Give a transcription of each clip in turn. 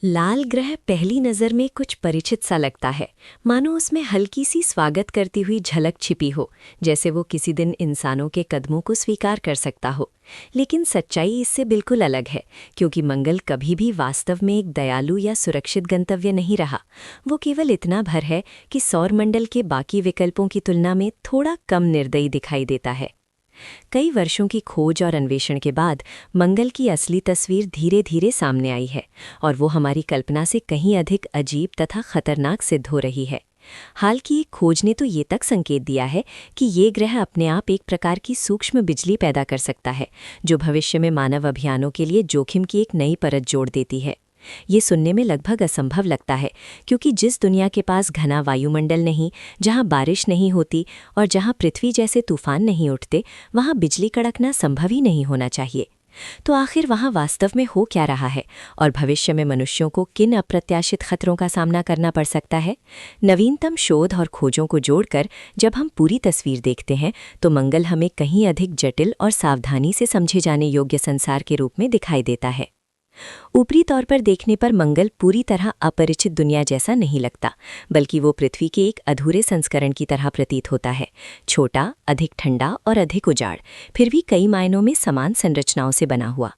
लाल ग्रह पहली नज़र में कुछ परिचित सा लगता है, मानो उसमें हल्की सी स्वागत करती हुई झलक छिपी हो, जैसे वो किसी दिन इंसानों के कदमों को स्वीकार कर सकता हो। लेकिन सच्चाई इससे बिल्कुल अलग है, क्योंकि मंगल कभी भी वास्तव में एक दयालु या सुरक्षित गंतव्य नहीं रहा। वो केवल इतना भर है कि सौरमंडल के बाकी विकल्पों की तुलना में थोड़ा कम निर्दयी दिखाई देता है। कई वर्षों की खोज और अन्वेषण के बाद मंगल की असली तस्वीर धीरे धीरे सामने आई है, और वो हमारी कल्पना से कहीं अधिक अजीब तथा खतरनाक सिद्ध हो रही है। हाल की एक खोज ने तो ये तक संकेत दिया है कि ये ग्रह अपने आप एक प्रकार की सूक्ष्म बिजली पैदा कर सकता है, जो भविष्य में मानव अभियानों के लिए जोखिम की एक नई परत जोड़ देती है। ये सुनने में लगभग असंभव लगता है, क्योंकि जिस दुनिया के पास घना वायुमंडल नहीं, जहाँ बारिश नहीं होती और जहाँ पृथ्वी जैसे तूफान नहीं उठते, वहाँ बिजली कड़कना संभव ही नहीं होना चाहिए। तो आखिर वहाँ वास्तव में हो क्या रहा है, और भविष्य में मनुष्यों को किन अप्रत्याशित खतरों का सामना करना पड़ सकता है? नवीनतम शोध और खोजों को जोड़कर जब हम पूरी तस्वीर देखते हैं, तो मंगल हमें कहीं अधिक जटिल और सावधानी से समझे जाने योग्य संसार के रूप में दिखाई देता है। ऊपरी तौर पर देखने पर मंगल पूरी तरह अपरिचित दुनिया जैसा नहीं लगता, बल्कि वो पृथ्वी के एक अधूरे संस्करण की तरह प्रतीत होता है। छोटा, अधिक ठंडा और अधिक उजाड़, फिर भी कई मायनों में समान संरचनाओं से बना हुआ।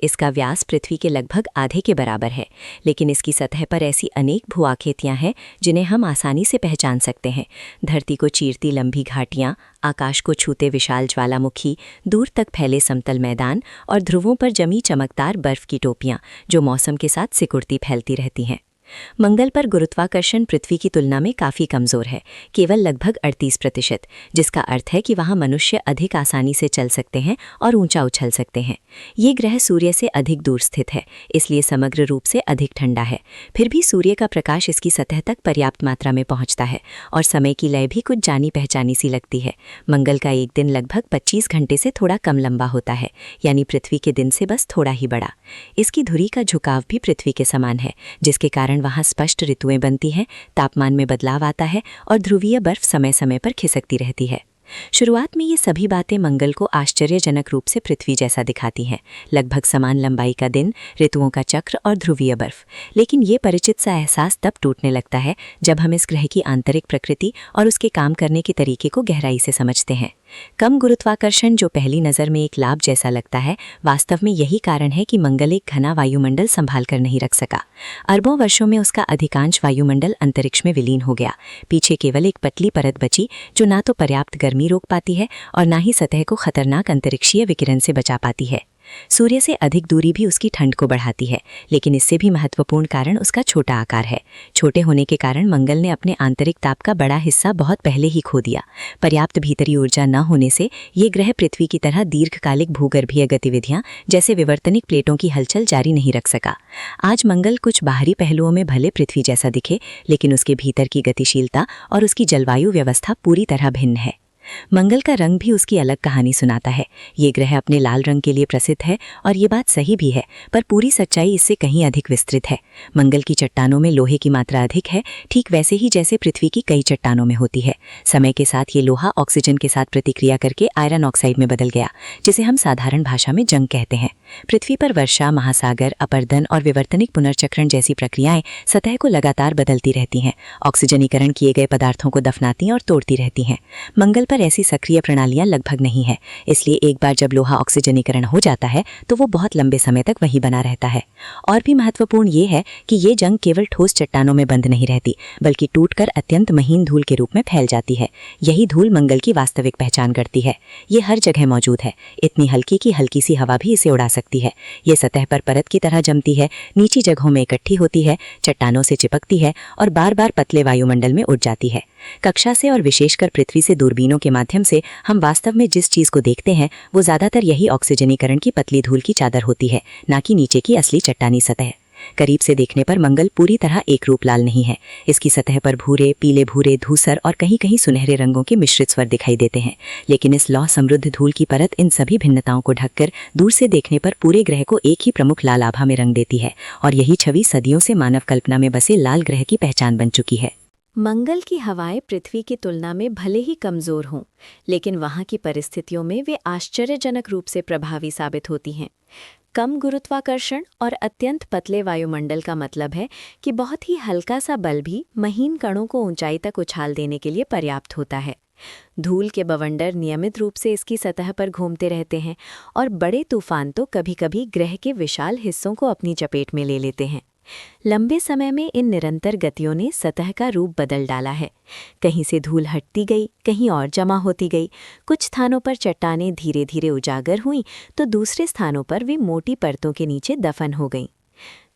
इसका व्यास पृथ्वी के लगभग आधे के बराबर है, लेकिन इसकी सतह पर ऐसी अनेक भूआकृतियां हैं जिन्हें हम आसानी से पहचान सकते हैं। धरती को चीरती लंबी घाटियां, आकाश को छूते विशाल ज्वालामुखी, दूर तक फैले समतल मैदान और ध्रुवों पर जमी चमकदार बर्फ की टोपियां, जो मौसम के साथ सिकुड़ती फैलती रहती हैं। मंगल पर गुरुत्वाकर्षण पृथ्वी की तुलना में काफ़ी कमज़ोर है, केवल लगभग 38%, जिसका अर्थ है कि वहाँ मनुष्य अधिक आसानी से चल सकते हैं और ऊंचा उछल सकते हैं। ये ग्रह सूर्य से अधिक दूर स्थित है, इसलिए समग्र रूप से अधिक ठंडा है। फिर भी सूर्य का प्रकाश इसकी सतह तक पर्याप्त मात्रा में पहुँचता है, और समय की लय भी कुछ जानी पहचानी सी लगती है। मंगल का एक दिन लगभग 25 घंटे से थोड़ा कम लंबा होता है, यानी पृथ्वी के दिन से बस थोड़ा ही बड़ा। इसकी धुरी का झुकाव भी पृथ्वी के समान है, जिसके कारण वहाँ स्पष्ट ऋतुएं बनती हैं, तापमान में बदलाव आता है और ध्रुवीय बर्फ समय समय पर खिसकती रहती है। शुरुआत में ये सभी बातें मंगल को आश्चर्यजनक रूप से पृथ्वी जैसा दिखाती हैं, लगभग समान लंबाई का दिन, ऋतुओं का चक्र और ध्रुवीय बर्फ। लेकिन ये परिचित सा एहसास तब टूटने लगता है जब हम इस ग्रह की आंतरिक प्रकृति और उसके काम करने के तरीके को गहराई से समझते हैं। कम गुरुत्वाकर्षण, जो पहली नज़र में एक लाभ जैसा लगता है, वास्तव में यही कारण है कि मंगल एक घना वायुमंडल संभाल कर नहीं रख सका। अरबों वर्षों में उसका अधिकांश वायुमंडल अंतरिक्ष में विलीन हो गया। पीछे केवल एक पतली परत बची, जो ना तो पर्याप्त गर्मी रोक पाती है और ना ही सतह को खतरनाक अंतरिक्षीय विकिरण से बचा पाती है। सूर्य से अधिक दूरी भी उसकी ठंड को बढ़ाती है, लेकिन इससे भी महत्वपूर्ण कारण उसका छोटा आकार है। छोटे होने के कारण मंगल ने अपने आंतरिक ताप का बड़ा हिस्सा बहुत पहले ही खो दिया। पर्याप्त भीतरी ऊर्जा न होने से ये ग्रह पृथ्वी की तरह दीर्घकालिक भूगर्भीय गतिविधियां, जैसे विवर्तनिक प्लेटों की हलचल जारी नहीं रख सका। आज मंगल कुछ बाहरी पहलुओं में भले पृथ्वी जैसा दिखे, लेकिन उसके भीतर की गतिशीलता और उसकी जलवायु व्यवस्था पूरी तरह भिन्न है। मंगल का रंग भी उसकी अलग कहानी सुनाता है। ये ग्रह अपने लाल रंग के लिए प्रसिद्ध है, और ये बात सही भी है, पर पूरी सच्चाई इससे कहीं अधिक विस्तृत है। मंगल की चट्टानों में लोहे की मात्रा अधिक है, ठीक वैसे ही जैसे पृथ्वी की कई चट्टानों में होती है। समय के साथ ये लोहा ऑक्सीजन के साथ प्रतिक्रिया करके आयरन ऑक्साइड में बदल गया, जिसे हम साधारण भाषा में जंग कहते हैं। पृथ्वी पर वर्षा, महासागर, अपरदन और विवर्तनिक पुनर्चक्रण जैसी प्रक्रियाएं सतह को लगातार बदलती रहती हैं, ऑक्सीजनीकरण किए गए पदार्थों को दफनाती और तोड़ती रहती हैं। मंगल पर ऐसी सक्रिय प्रणालियां लगभग नहीं है, इसलिए एक बार जब लोहा ऑक्सीजनीकरण हो जाता है तो वो बहुत लंबे समय तक वहीं बना रहता है। और भी महत्वपूर्ण ये है कि ये जंग केवल ठोस चट्टानों में बंद नहीं रहती, बल्कि टूटकर अत्यंत महीन धूल के रूप में फैल जाती है। यही धूल मंगल की वास्तविक पहचान करती है। ये हर जगह मौजूद है, इतनी हल्की कि हल्की सी हवा भी इसे उड़ा सकती है। ये सतह पर परत की तरह जमती है, नीची जगहों में इकट्ठी होती है, चट्टानों से चिपकती है और बार बार पतले वायुमंडल में उड़ जाती है। कक्षा से और विशेषकर पृथ्वी से दूरबीनों के माध्यम से हम वास्तव में जिस चीज को देखते हैं, वो ज्यादातर यही ऑक्सीजनीकरण की पतली धूल की चादर होती है, ना कि नीचे की असली चट्टानी सतह। करीब से देखने पर मंगल पूरी तरह एक रूप लाल नहीं है। इसकी सतह पर भूरे, पीले भूरे, धूसर और कहीं कहीं सुनहरे रंगों के मिश्रित स्वर दिखाई देते हैं, लेकिन इस लौह समृद्ध धूल की परत इन सभी भिन्नताओं को ढककर दूर से देखने पर पूरे ग्रह को एक ही प्रमुख लाल आभा में रंग देती है, और यही छवि सदियों से मानव कल्पना में बसे लाल ग्रह की पहचान बन चुकी है। मंगल की हवाएं पृथ्वी की तुलना में भले ही कमजोर हों, लेकिन वहां की परिस्थितियों में वे आश्चर्यजनक रूप से प्रभावी साबित होती हैं। कम गुरुत्वाकर्षण और अत्यंत पतले वायुमंडल का मतलब है कि बहुत ही हल्का सा बल भी महीन कणों को ऊंचाई तक उछाल देने के लिए पर्याप्त होता है। धूल के बवंडर नियमित रूप से इसकी सतह पर घूमते रहते हैं और बड़े तूफान तो कभी-कभी ग्रह के विशाल हिस्सों को अपनी चपेट में ले लेते हैं। लंबे समय में इन निरंतर गतियों ने सतह का रूप बदल डाला है। कहीं से धूल हटती गई, कहीं और जमा होती गई। कुछ स्थानों पर चट्टानें धीरे धीरे उजागर हुईं, तो दूसरे स्थानों पर वे मोटी परतों के नीचे दफन हो गईं।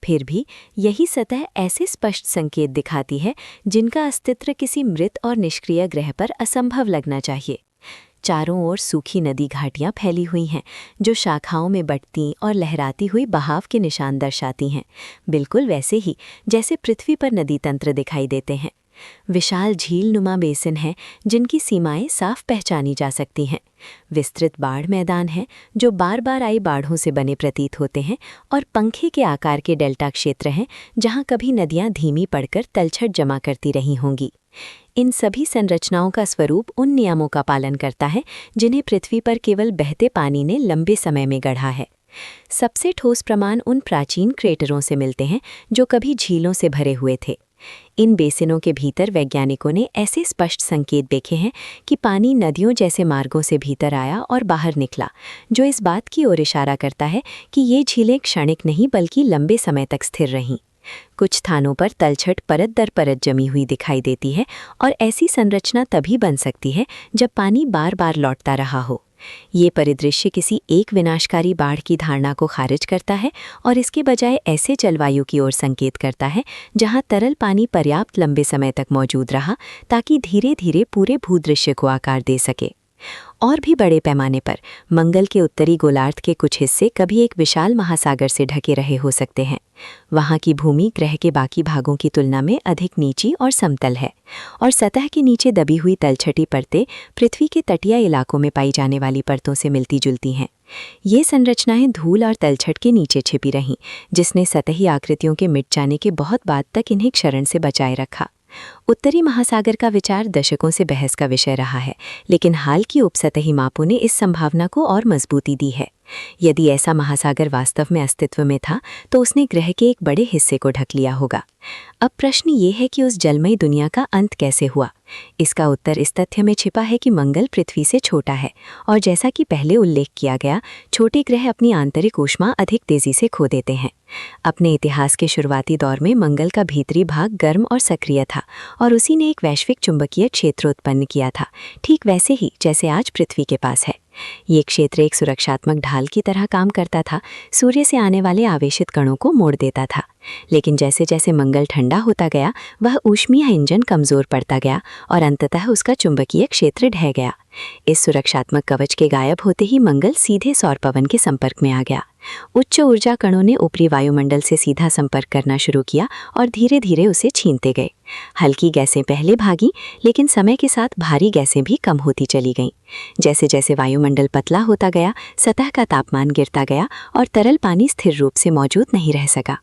फिर भी यही सतह ऐसे स्पष्ट संकेत दिखाती है जिनका अस्तित्व किसी मृत और निष्क्रिय ग्रह पर असंभव लगना चाहिए। चारों ओर सूखी नदी घाटियां फैली हुई हैं, जो शाखाओं में बंटती और लहराती हुई बहाव के निशान दर्शाती हैं, बिल्कुल वैसे ही जैसे पृथ्वी पर नदी तंत्र दिखाई देते हैं। विशाल झील नुमा बेसिन हैं, जिनकी सीमाएं साफ पहचानी जा सकती हैं। विस्तृत बाढ़ मैदान हैं, जो बार बार आई बाढ़ों से बने प्रतीत होते हैं, और पंखे के आकार के डेल्टा क्षेत्र हैं, जहां कभी नदियां धीमी पड़कर तलछट जमा करती रही होंगी। इन सभी संरचनाओं का स्वरूप उन नियमों का पालन करता है जिन्हें पृथ्वी पर केवल बहते पानी ने लंबे समय में गढ़ा है। सबसे ठोस प्रमाण उन प्राचीन क्रेटरों से मिलते हैं जो कभी झीलों से भरे हुए थे। इन बेसिनों के भीतर वैज्ञानिकों ने ऐसे स्पष्ट संकेत देखे हैं कि पानी नदियों जैसे मार्गों से भीतर आया और बाहर निकला, जो इस बात की ओर इशारा करता है कि ये झीलें क्षणिक नहीं बल्कि लंबे समय तक स्थिर रहीं। कुछ स्थानों पर तलछट परत दर परत जमी हुई दिखाई देती है, और ऐसी संरचना तभी बन सकती है जब पानी बार बार लौटता रहा हो। ये परिदृश्य किसी एक विनाशकारी बाढ़ की धारणा को खारिज करता है और इसके बजाय ऐसे जलवायु की ओर संकेत करता है जहां तरल पानी पर्याप्त लंबे समय तक मौजूद रहा ताकि धीरे धीरे पूरे भूदृश्य को आकार दे सके। और भी बड़े पैमाने पर मंगल के उत्तरी गोलार्ध के कुछ हिस्से कभी एक विशाल महासागर से ढके रहे हो सकते हैं। वहाँ की भूमि ग्रह के बाकी भागों की तुलना में अधिक नीची और समतल है, और सतह के नीचे दबी हुई तलछटी परतें पृथ्वी के तटीय इलाकों में पाई जाने वाली परतों से मिलती जुलती हैं। ये संरचनाएं धूल और तलछट के नीचे छिपी रहीं, जिसने सतही आकृतियों के मिट जाने के बहुत बाद तक इन्हें क्षरण से बचाए रखा। उत्तरी महासागर का विचार दशकों से बहस का विषय रहा है, लेकिन हाल की उपसतही मापों ने इस संभावना को और मजबूती दी है। यदि ऐसा महासागर वास्तव में अस्तित्व में था, तो उसने ग्रह के एक बड़े हिस्से को ढक लिया होगा। अब प्रश्न ये है कि उस जलमयी दुनिया का अंत कैसे हुआ। इसका उत्तर इस तथ्य में छिपा है कि मंगल पृथ्वी से छोटा है, और जैसा कि पहले उल्लेख किया गया, छोटे ग्रह अपनी आंतरिक ऊष्मा अधिक तेजी से खो देते हैं। अपने इतिहास के शुरुआती दौर में मंगल का भीतरी भाग गर्म और सक्रिय था, और उसी ने एक वैश्विक चुंबकीय क्षेत्र उत्पन्न किया था, ठीक वैसे ही जैसे आज पृथ्वी के पास है। ये क्षेत्र एक सुरक्षात्मक ढाल की तरह काम करता था, सूर्य से आने वाले आवेशित कणों को मोड़ देता था। लेकिन जैसे जैसे मंगल ठंडा होता गया, वह ऊष्मीय इंजन कमजोर पड़ता गया और अंततः उसका चुंबकीय क्षेत्र ढह गया। इस सुरक्षात्मक कवच के गायब होते ही मंगल सीधे सौर पवन के संपर्क में आ गया। उच्च ऊर्जा कणों ने ऊपरी वायुमंडल से सीधा संपर्क करना शुरू किया और धीरे धीरे उसे छीनते गए। हल्की गैसें पहले भागीं, लेकिन समय के साथ भारी गैसें भी कम होती चली गईं। जैसे जैसे वायुमंडल पतला होता गया, सतह का तापमान गिरता गया और तरल पानी स्थिर रूप से मौजूद नहीं रह सका।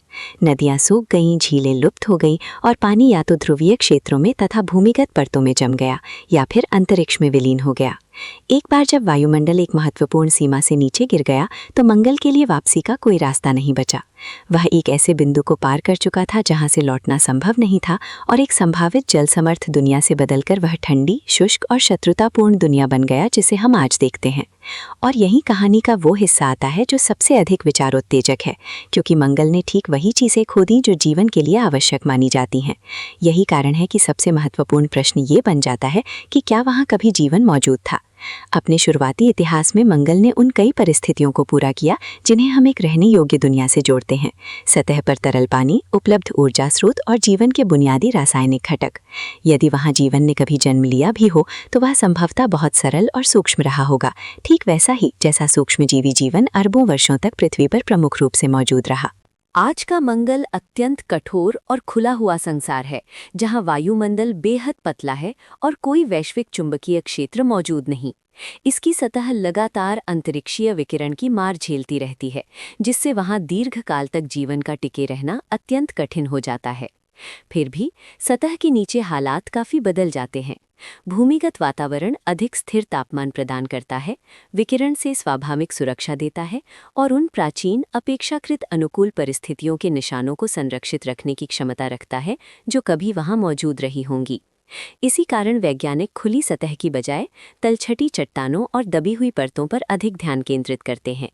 नदियां सूख गईं, झीलें लुप्त हो गईं और पानी या तो ध्रुवीय क्षेत्रों में तथा भूमिगत परतों में जम गया या फिर अंतरिक्ष में विलीन हो गया। एक बार जब वायुमंडल एक महत्वपूर्ण सीमा से नीचे गिर गया, तो मंगल के लिए वापसी का कोई रास्ता नहीं बचा। वह एक ऐसे बिंदु को पार कर चुका था जहां से लौटना संभव नहीं था, और एक संभावित जल समर्थ दुनिया से बदलकर वह ठंडी, शुष्क और शत्रुतापूर्ण दुनिया बन गया जिसे हम आज देखते हैं। और यही कहानी का वो हिस्सा आता है जो सबसे अधिक विचारोत्तेजक है, क्योंकि मंगल ने ठीक वही चीज़ें खो दी जो जीवन के लिए आवश्यक मानी जाती हैं। यही कारण है कि सबसे महत्वपूर्ण प्रश्न ये बन जाता है कि क्या वहाँ कभी जीवन मौजूद था। अपने शुरुआती इतिहास में मंगल ने उन कई परिस्थितियों को पूरा किया जिन्हें हम एक रहने योग्य दुनिया से जोड़ते हैं: सतह पर तरल पानी, उपलब्ध ऊर्जा स्रोत और जीवन के बुनियादी रासायनिक घटक। यदि वहाँ जीवन ने कभी जन्म लिया भी हो, तो वह संभवतः बहुत सरल और सूक्ष्म रहा होगा, ठीक वैसा ही जैसा सूक्ष्मजीवी जीवन अरबों वर्षों तक पृथ्वी पर प्रमुख रूप से मौजूद रहा। आज का मंगल अत्यंत कठोर और खुला हुआ संसार है, जहां वायुमंडल बेहद पतला है और कोई वैश्विक चुंबकीय क्षेत्र मौजूद नहीं। इसकी सतह लगातार अंतरिक्षीय विकिरण की मार झेलती रहती है, जिससे वहां दीर्घकाल तक जीवन का टिके रहना अत्यंत कठिन हो जाता है। फिर भी सतह के नीचे हालात काफ़ी बदल जाते हैं। भूमिगत वातावरण अधिक स्थिर तापमान प्रदान करता है, विकिरण से स्वाभाविक सुरक्षा देता है और उन प्राचीन अपेक्षाकृत अनुकूल परिस्थितियों के निशानों को संरक्षित रखने की क्षमता रखता है जो कभी वहां मौजूद रही होंगी। इसी कारण वैज्ञानिक खुली सतह की बजाय तलछटी चट्टानों और दबी हुई परतों पर अधिक ध्यान केंद्रित करते हैं।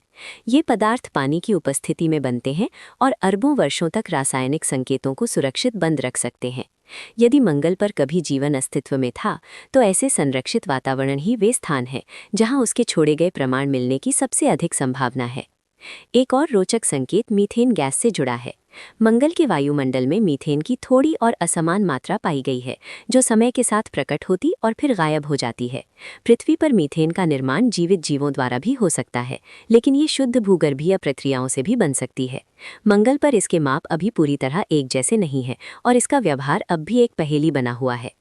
ये पदार्थ पानी की उपस्थिति में बनते हैं और अरबों वर्षों तक रासायनिक संकेतों को सुरक्षित बंद रख सकते हैं। यदि मंगल पर कभी जीवन अस्तित्व में था, तो ऐसे संरक्षित वातावरण ही वे स्थान हैं जहां उसके छोड़े गए प्रमाण मिलने की सबसे अधिक संभावना है। एक और रोचक संकेत मीथेन गैस से जुड़ा है। मंगल के वायुमंडल में मीथेन की थोड़ी और असमान मात्रा पाई गई है, जो समय के साथ प्रकट होती और फिर गायब हो जाती है। पृथ्वी पर मीथेन का निर्माण जीवित जीवों द्वारा भी हो सकता है, लेकिन ये शुद्ध भूगर्भीय प्रक्रियाओं से भी बन सकती है। मंगल पर इसके माप अभी पूरी तरह एक जैसे नहीं हैं और इसका व्यवहार अब भी एक पहेली बना हुआ है।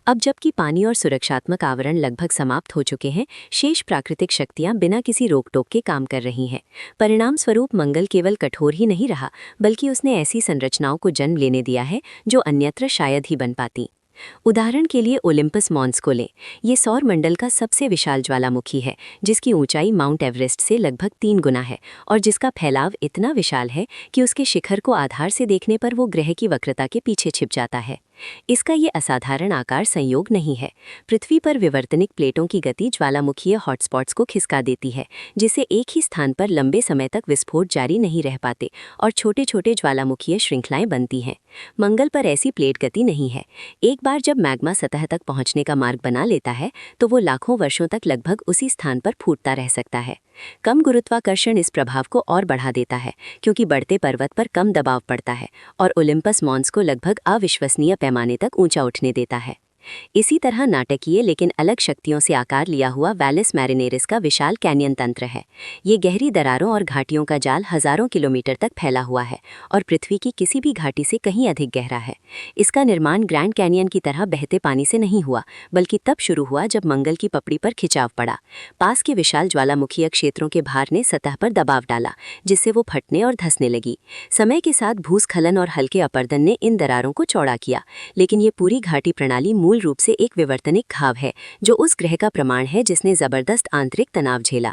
अब जबकि पानी और सुरक्षात्मक आवरण लगभग समाप्त हो चुके हैं, शेष प्राकृतिक शक्तियां बिना किसी रोक टोक के काम कर रही हैं। परिणाम स्वरूप मंगल केवल कठोर ही नहीं रहा, बल्कि उसने ऐसी संरचनाओं को जन्म लेने दिया है जो अन्यत्र शायद ही बन पाती। उदाहरण के लिए ओलिम्पस मॉन्स को लें। ये सौर मंडल का सबसे विशाल ज्वालामुखी है, जिसकी ऊंचाई माउंट एवरेस्ट से लगभग 3 गुना है और जिसका फैलाव इतना विशाल है कि उसके शिखर को आधार से देखने पर वो ग्रह की वक्रता के पीछे छिप जाता है। इसका ये असाधारण आकार संयोग नहीं है। पृथ्वी पर विवर्तनिक प्लेटों की गति ज्वालामुखीय हॉटस्पॉट्स को खिसका देती है, जिससे एक ही स्थान पर लंबे समय तक विस्फोट जारी नहीं रह पाते और छोटे छोटे ज्वालामुखीय श्रृंखलाएं बनती हैं। मंगल पर ऐसी प्लेट गति नहीं है। एक बार जब मैग्मा सतह तक पहुंचने का मार्ग बना लेता है, तो वो लाखों वर्षों तक लगभग उसी स्थान पर फूटता रह सकता है। कम गुरुत्वाकर्षण इस प्रभाव को और बढ़ा देता है, क्योंकि बढ़ते पर्वत पर कम दबाव पड़ता है और ओलिम्पस मॉन्स को लगभग अविश्वसनीय पैमाने तक ऊंचा उठने देता है। इसी तरह नाटकीय लेकिन अलग शक्तियों से आकार लिया हुआ वैलिस मैरिनेरिस का विशाल कैनियन तंत्र है। ये गहरी दरारों और घाटियों का जाल हजारों किलोमीटर तक फैला हुआ है और पृथ्वी की किसी भी घाटी से कहीं अधिक गहरा है। इसका निर्माण ग्रैंड कैनियन की तरह बहते पानी से नहीं हुआ, बल्कि तब शुरू हुआ जब मंगल की पपड़ी पर खिंचाव पड़ा। पास के विशाल ज्वालामुखीय क्षेत्रों के भार ने सतह पर दबाव डाला, जिससे वो फटने और धंसने लगी। समय के साथ भूस्खलन और हल्के अपरदन ने इन दरारों को चौड़ा किया, लेकिन ये पूरी घाटी प्रणाली मूल रूप से एक विवर्तनिक घाव है, जो उस ग्रह का प्रमाण है जिसने जबरदस्त आंतरिक तनाव झेला।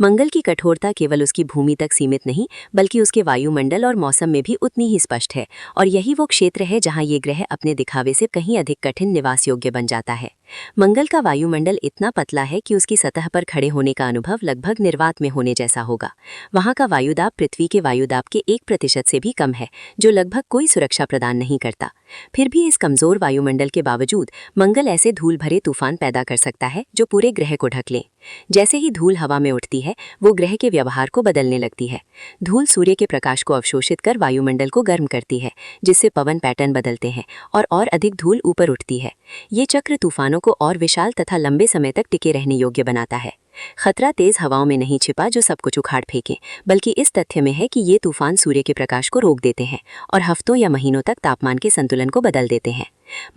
मंगल की कठोरता केवल उसकी भूमि तक सीमित नहीं, बल्कि उसके वायुमंडल और मौसम में भी उतनी ही स्पष्ट है, और यही वो क्षेत्र है जहां ये ग्रह अपने दिखावे से कहीं अधिक कठिन निवास योग्य बन जाता है। मंगल का वायुमंडल इतना पतला है कि उसकी सतह पर खड़े होने का अनुभव लगभग निर्वात में होने जैसा होगा। वहां का वायुदाब पृथ्वी के वायुदाब के 1% से भी कम है, जो लगभग कोई सुरक्षा प्रदान नहीं करता। फिर भी इस कमजोर वायुमंडल के बावजूद मंगल ऐसे धूल भरे तूफान पैदा कर सकता है जो पूरे ग्रह को ढक लें। जैसे ही धूल हवा में उठती है, वो ग्रह के व्यवहार को बदलने लगती है। धूल सूर्य के प्रकाश को अवशोषित कर वायुमंडल को गर्म करती है, जिससे पवन पैटर्न बदलते हैं और अधिक धूल ऊपर उठती है। ये चक्र तूफानों को और विशाल तथा लंबे समय तक टिके रहने योग्य बनाता है। खतरा तेज हवाओं में नहीं छिपा जो सब कुछ उखाड़ फेंके, बल्कि इस तथ्य में है कि ये तूफान सूर्य के प्रकाश को रोक देते हैं और हफ्तों या महीनों तक तापमान के संतुलन को बदल देते हैं।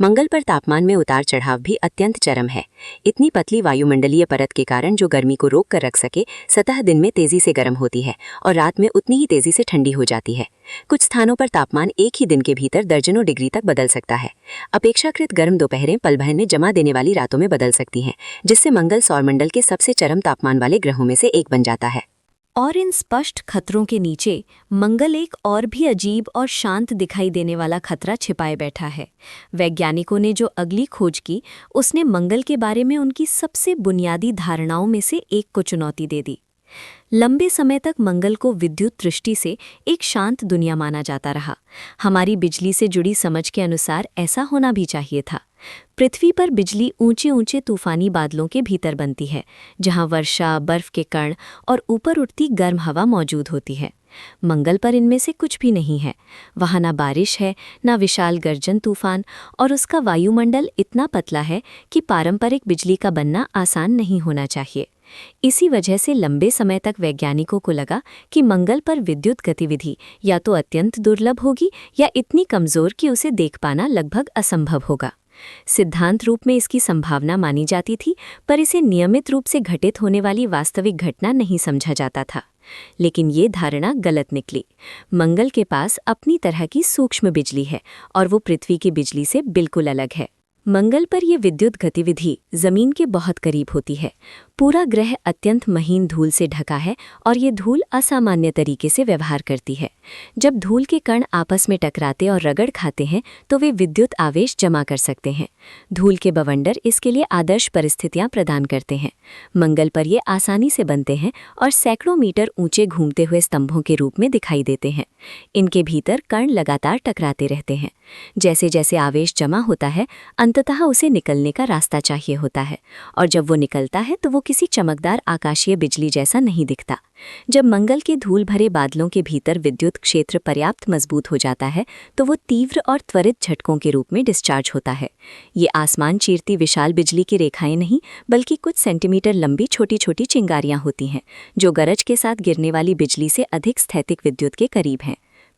मंगल पर तापमान में उतार चढ़ाव भी अत्यंत चरम है। इतनी पतली वायुमंडलीय परत के कारण जो गर्मी को रोक कर रख सके, सतह दिन में तेजी से गर्म होती है और रात में उतनी ही तेजी से ठंडी हो जाती है। कुछ स्थानों पर तापमान एक ही दिन के भीतर दर्जनों डिग्री तक बदल सकता है। अपेक्षाकृत गर्म दोपहरें पल भर में जमा देने वाली रातों में बदल सकती हैं, जिससे मंगल सौरमंडल के सबसे चरम तापमान वाले ग्रहों में से एक बन जाता है। और इन स्पष्ट खतरों के नीचे मंगल एक और भी अजीब और शांत दिखाई देने वाला खतरा छिपाए बैठा है। वैज्ञानिकों ने जो अगली खोज की, उसने मंगल के बारे में उनकी सबसे बुनियादी धारणाओं में से एक को चुनौती दे दी। लंबे समय तक मंगल को विद्युत दृष्टि से एक शांत दुनिया माना जाता रहा। हमारी बिजली से जुड़ी समझ के अनुसार ऐसा होना भी चाहिए था। पृथ्वी पर बिजली ऊंचे ऊंचे तूफानी बादलों के भीतर बनती है, जहां वर्षा, बर्फ के कण और ऊपर उठती गर्म हवा मौजूद होती है। मंगल पर इनमें से कुछ भी नहीं है। वहां ना बारिश है, ना विशाल गर्जन तूफान, और उसका वायुमंडल इतना पतला है कि पारंपरिक बिजली का बनना आसान नहीं होना चाहिए। इसी वजह से लंबे समय तक वैज्ञानिकों को लगा कि मंगल पर विद्युत गतिविधि या तो अत्यंत दुर्लभ होगी या इतनी कमजोर कि उसे देख पाना लगभग असंभव होगा। सिद्धांत रूप में इसकी संभावना मानी जाती थी, पर इसे नियमित रूप से घटित होने वाली वास्तविक घटना नहीं समझा जाता था। लेकिन ये धारणा गलत निकली। मंगल के पास अपनी तरह की सूक्ष्म बिजली है और वो पृथ्वी की बिजली से बिल्कुल अलग है। मंगल पर यह विद्युत गतिविधि जमीन के बहुत करीब होती है। पूरा ग्रह अत्यंत महीन धूल से ढका है और ये धूल असामान्य तरीके से व्यवहार करती है। जब धूल के कण आपस में टकराते और रगड़ खाते हैं तो वे विद्युत आवेश जमा कर सकते हैं। धूल के बवंडर इसके लिए आदर्श परिस्थितियां प्रदान करते हैं। मंगल पर ये आसानी से बनते हैं और सैकड़ों मीटर ऊंचे घूमते हुए स्तंभों के रूप में दिखाई देते हैं। इनके भीतर कण लगातार टकराते रहते हैं। जैसे जैसे आवेश जमा होता है, अंततः उसे निकलने का रास्ता चाहिए होता है, और जब वो निकलता है तो वो किसी चमकदार आकाशीय बिजली जैसा नहीं दिखता। जब मंगल के धूल भरे बादलों के भीतर विद्युत क्षेत्र पर्याप्त मजबूत हो जाता है तो वो तीव्र और त्वरित झटकों के रूप में डिस्चार्ज होता है। ये आसमान चीरती विशाल बिजली की रेखाएं नहीं, बल्कि कुछ सेंटीमीटर लंबी छोटी छोटी चिंगारियां होती हैं, जो गरज के साथ गिरने वाली बिजली से अधिक स्थैतिक विद्युत के करीब हैं।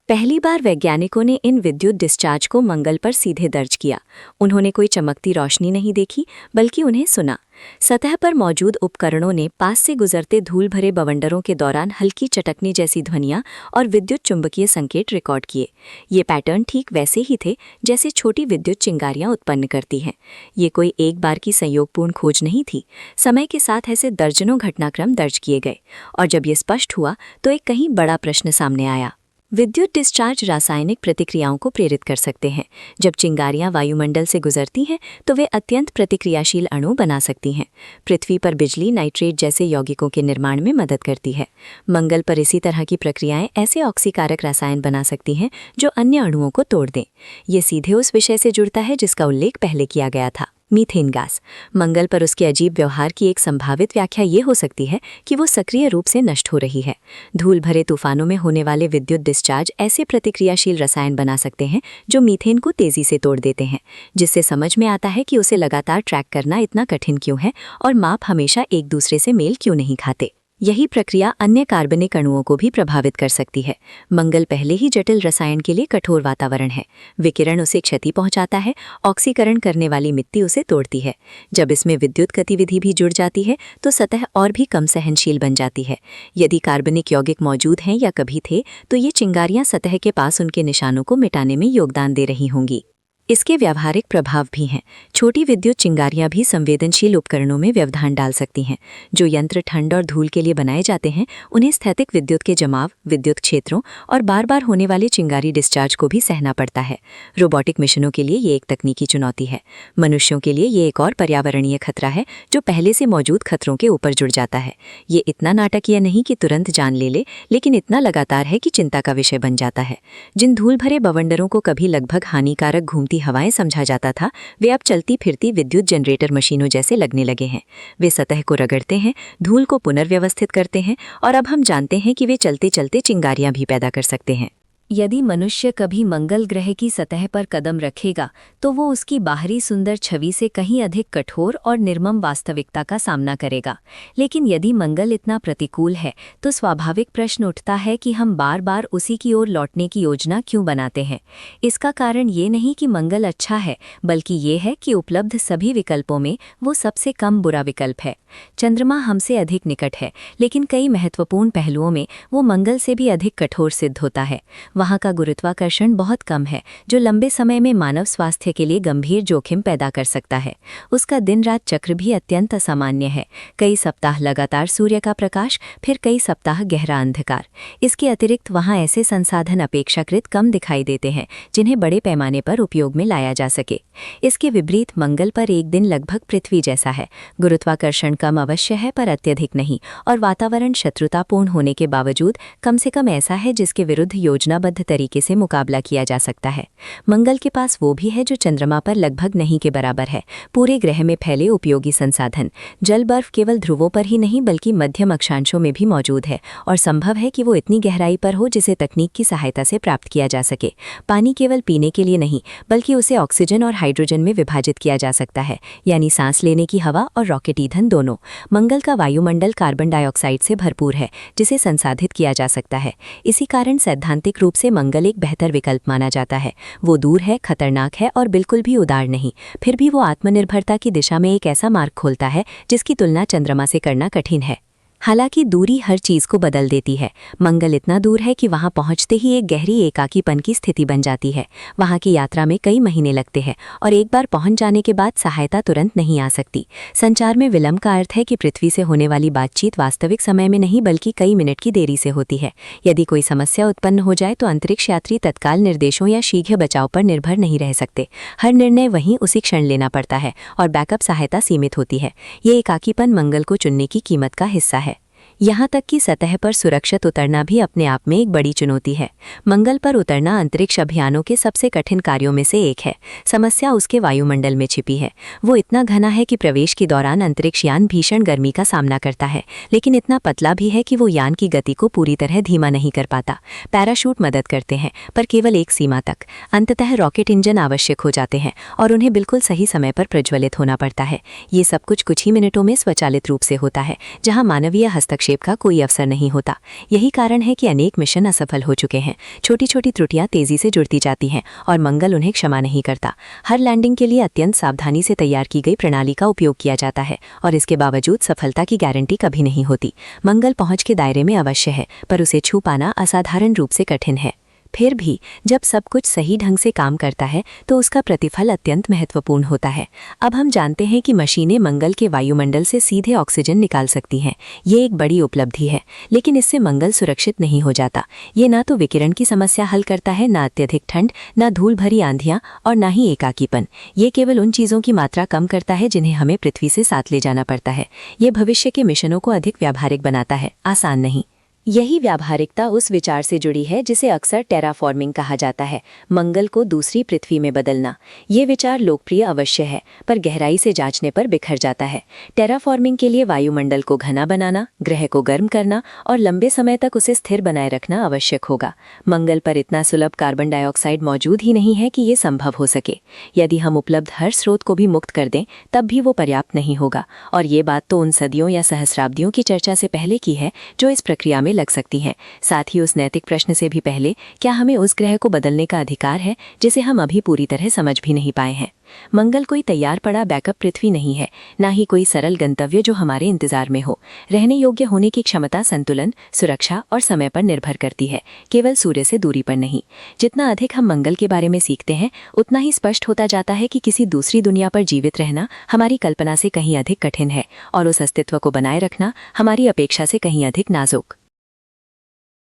पहली बार वैज्ञानिकों ने इन विद्युत डिस्चार्ज को मंगल पर सीधे दर्ज किया। उन्होंने कोई चमकती रोशनी नहीं देखी, बल्कि उन्हें सुना। सतह पर मौजूद उपकरणों ने पास से गुजरते धूल भरे बवंडरों के दौरान हल्की चटकने जैसी ध्वनियां और विद्युत चुंबकीय संकेत रिकॉर्ड किए। ये पैटर्न ठीक वैसे ही थे जैसे छोटी विद्युत चिंगारियां उत्पन्न करती हैं। ये कोई एक बार की संयोगपूर्ण खोज नहीं थी। समय के साथ ऐसे दर्जनों घटनाक्रम दर्ज किए गए, और जब ये स्पष्ट हुआ तो एक कहीं बड़ा प्रश्न सामने आया। विद्युत डिस्चार्ज रासायनिक प्रतिक्रियाओं को प्रेरित कर सकते हैं। जब चिंगारियां वायुमंडल से गुजरती हैं तो वे अत्यंत प्रतिक्रियाशील अणु बना सकती हैं। पृथ्वी पर बिजली नाइट्रेट जैसे यौगिकों के निर्माण में मदद करती है। मंगल पर इसी तरह की प्रक्रियाएं ऐसे ऑक्सीकारक रसायन बना सकती हैं जो अन्य अणुओं को तोड़ दें। ये सीधे उस विषय से जुड़ता है जिसका उल्लेख पहले किया गया था, मीथेन गैस। मंगल पर उसके अजीब व्यवहार की एक संभावित व्याख्या ये हो सकती है कि वो सक्रिय रूप से नष्ट हो रही है। धूल भरे तूफानों में होने वाले विद्युत डिस्चार्ज ऐसे प्रतिक्रियाशील रसायन बना सकते हैं जो मीथेन को तेजी से तोड़ देते हैं, जिससे समझ में आता है कि उसे लगातार ट्रैक करना इतना कठिन क्यों है और माप हमेशा एक दूसरे से मेल क्यों नहीं खाते। यही प्रक्रिया अन्य कार्बनिक अणुओं को भी प्रभावित कर सकती है। मंगल पहले ही जटिल रसायन के लिए कठोर वातावरण है। विकिरण उसे क्षति पहुंचाता है, ऑक्सीकरण करने वाली मिट्टी उसे तोड़ती है। जब इसमें विद्युत गतिविधि भी जुड़ जाती है तो सतह और भी कम सहनशील बन जाती है। यदि कार्बनिक यौगिक मौजूद हैं या कभी थे तो ये चिंगारियां सतह के पास उनके निशानों को मिटाने में योगदान दे रही होंगी। इसके व्यावहारिक प्रभाव भी हैं। छोटी विद्युत चिंगारियां भी संवेदनशील उपकरणों में व्यवधान डाल सकती हैं। जो यंत्र ठंड और धूल के लिए बनाए जाते हैं, उन्हें स्थैतिक विद्युत के जमाव, विद्युत क्षेत्रों और बार बार होने वाले चिंगारी डिस्चार्ज को भी सहना पड़ता है। रोबोटिक मिशनों के लिए ये एक तकनीकी चुनौती है। मनुष्यों के लिए ये एक और पर्यावरणीय खतरा है जो पहले से मौजूद खतरों के ऊपर जुड़ जाता है। ये इतना नाटकीय नहीं कि तुरंत जान ले, लेकिन इतना लगातार है कि चिंता का विषय बन जाता है। जिन धूल भरे बवंडरों को कभी लगभग हानिकारक घूमती हवाएं समझा जाता था, वे अब चलती फिरती विद्युत जनरेटर मशीनों जैसे लगने लगे हैं। वे सतह को रगड़ते हैं, धूल को पुनर्व्यवस्थित करते हैं, और अब हम जानते हैं कि वे चलते चलते चिंगारियां भी पैदा कर सकते हैं। यदि मनुष्य कभी मंगल ग्रह की सतह पर कदम रखेगा तो वो उसकी बाहरी सुंदर छवि से कहीं अधिक कठोर और निर्मम वास्तविकता का सामना करेगा। लेकिन यदि मंगल इतना प्रतिकूल है तो स्वाभाविक प्रश्न उठता है कि हम बार बार उसी की ओर लौटने की योजना क्यों बनाते हैं। इसका कारण ये नहीं कि मंगल अच्छा है, बल्कि ये है कि उपलब्ध सभी विकल्पों में वो सबसे कम बुरा विकल्प है। चंद्रमा हमसे अधिक निकट है, लेकिन कई महत्वपूर्ण पहलुओं में वो मंगल से भी अधिक कठोर सिद्ध होता है। वहाँ का गुरुत्वाकर्षण बहुत कम है, जो लंबे समय में मानव स्वास्थ्य के लिए गंभीर जोखिम पैदा कर सकता है। उसका दिन रात चक्र भी अत्यंत असामान्य है। कई सप्ताह लगातार सूर्य का प्रकाश, फिर कई सप्ताह गहरा अंधकार। इसके अतिरिक्त वहाँ ऐसे संसाधन अपेक्षाकृत कम दिखाई देते हैं जिन्हें बड़े पैमाने पर उपयोग में लाया जा सके। इसके विपरीत मंगल पर एक दिन लगभग पृथ्वी जैसा है। गुरुत्वाकर्षण कम अवश्य है, पर अत्यधिक नहीं, और वातावरण शत्रुतापूर्ण होने के बावजूद कम से कम ऐसा है जिसके विरुद्ध योजनाबद्ध तरीके से मुकाबला किया जा सकता है। मंगल के पास वो भी है जो चंद्रमा पर लगभग नहीं के बराबर है। पूरे ग्रह में फैले उपयोगी संसाधन। जल बर्फ केवल ध्रुवों पर ही नहीं बल्कि मध्यम अक्षांशों में भी मौजूद है, और संभव है कि वो इतनी गहराई पर हो जिसे तकनीक की सहायता से प्राप्त किया जा सके। पानी केवल पीने के लिए नहीं, बल्कि उसे ऑक्सीजन और हाइड्रोजन में विभाजित किया जा सकता है, यानी सांस लेने की हवा और रॉकेट ईंधन दोनों। मंगल का वायुमंडल कार्बन डाइऑक्साइड से भरपूर है, जिसे संसाधित किया जा सकता है। इसी कारण सैद्धांतिक रूप से मंगल एक बेहतर विकल्प माना जाता है। वो दूर है, खतरनाक है और बिल्कुल भी उदार नहीं। फिर भी वो आत्मनिर्भरता की दिशा में एक ऐसा मार्ग खोलता है जिसकी तुलना चंद्रमा से करना कठिन है। हालांकि दूरी हर चीज को बदल देती है। मंगल इतना दूर है कि वहां पहुंचते ही एक गहरी एकाकीपन की स्थिति बन जाती है। वहां की यात्रा में कई महीने लगते हैं और एक बार पहुंच जाने के बाद सहायता तुरंत नहीं आ सकती। संचार में विलंब का अर्थ है कि पृथ्वी से होने वाली बातचीत वास्तविक समय में नहीं बल्कि कई मिनट की देरी से होती है। यदि कोई समस्या उत्पन्न हो जाए तो अंतरिक्ष यात्री तत्काल निर्देशों या शीघ्र बचाव पर निर्भर नहीं रह सकते। हर निर्णय वहीं उसी क्षण लेना पड़ता है और बैकअप सहायता सीमित होती है। ये एकाकीपन मंगल को चुनने की कीमत का हिस्सा है। यहाँ तक कि सतह पर सुरक्षित उतरना भी अपने आप में एक बड़ी चुनौती है। मंगल पर उतरना अंतरिक्ष अभियानों के सबसे कठिन कार्यों में से एक है। समस्या उसके वायुमंडल में छिपी है। वो इतना घना है कि प्रवेश के दौरान अंतरिक्ष यान भीषण गर्मी का सामना करता है, लेकिन इतना पतला भी है कि वो यान की गति को पूरी तरह धीमा नहीं कर पाता। पैराशूट मदद करते हैं, पर केवल एक सीमा तक। अंततः रॉकेट इंजन आवश्यक हो जाते हैं और उन्हें बिल्कुल सही समय पर प्रज्वलित होना पड़ता है। ये सब कुछ ही मिनटों में स्वचालित रूप से होता है, जहाँ मानवीय हस्तक्षेप का कोई अवसर नहीं होता। यही कारण है कि अनेक मिशन असफल हो चुके हैं। छोटी छोटी त्रुटियां तेजी से जुड़ती जाती हैं और मंगल उन्हें क्षमा नहीं करता। हर लैंडिंग के लिए अत्यंत सावधानी से तैयार की गई प्रणाली का उपयोग किया जाता है और इसके बावजूद सफलता की गारंटी कभी नहीं होती। मंगल पहुंच के दायरे में अवश्य है, पर उसे छू पाना असाधारण रूप से कठिन है। फिर भी जब सब कुछ सही ढंग से काम करता है तो उसका प्रतिफल अत्यंत महत्वपूर्ण होता है। अब हम जानते हैं कि मशीनें मंगल के वायुमंडल से सीधे ऑक्सीजन निकाल सकती हैं। ये एक बड़ी उपलब्धि है, लेकिन इससे मंगल सुरक्षित नहीं हो जाता। ये ना तो विकिरण की समस्या हल करता है, ना अत्यधिक ठंड, ना धूल भरी आंधियां और ना ही एकाकीपन। ये केवल उन चीज़ों की मात्रा कम करता है जिन्हें हमें पृथ्वी से साथ ले जाना पड़ता है। ये भविष्य के मिशनों को अधिक व्यावहारिक बनाता है, आसान नहीं। यही व्यावहारिकता उस विचार से जुड़ी है जिसे अक्सर टेराफॉर्मिंग कहा जाता है, मंगल को दूसरी पृथ्वी में बदलना। ये विचार लोकप्रिय अवश्य है, पर गहराई से जांचने पर बिखर जाता है। टेराफॉर्मिंग के लिए वायुमंडल को घना बनाना, ग्रह को गर्म करना और लंबे समय तक उसे स्थिर बनाए रखना आवश्यक होगा। मंगल पर इतना सुलभ कार्बन डाइऑक्साइड मौजूद ही नहीं है कि ये संभव हो सके। यदि हम उपलब्ध हर स्रोत को भी मुक्त कर दें, तब भी वो पर्याप्त नहीं होगा। और ये बात तो उन सदियों या सहस्राब्दियों की चर्चा से पहले की है जो इस प्रक्रिया में लग सकती हैं। साथ ही उस नैतिक प्रश्न से भी पहले, क्या हमें उस ग्रह को बदलने का अधिकार है जिसे हम अभी पूरी तरह समझ भी नहीं पाए हैं। मंगल कोई तैयार पड़ा बैकअप पृथ्वी नहीं है, ना ही कोई सरल गंतव्य जो हमारे इंतजार में हो। रहने योग्य होने की क्षमता संतुलन, सुरक्षा और समय पर निर्भर करती है, केवल सूर्य से दूरी पर नहीं। जितना अधिक हम मंगल के बारे में सीखते हैं, उतना ही स्पष्ट होता जाता है कि किसी दूसरी दुनिया पर जीवित रहना हमारी कल्पना से कहीं अधिक कठिन है और उस अस्तित्व को बनाए रखना हमारी अपेक्षा से कहीं अधिक नाजुक।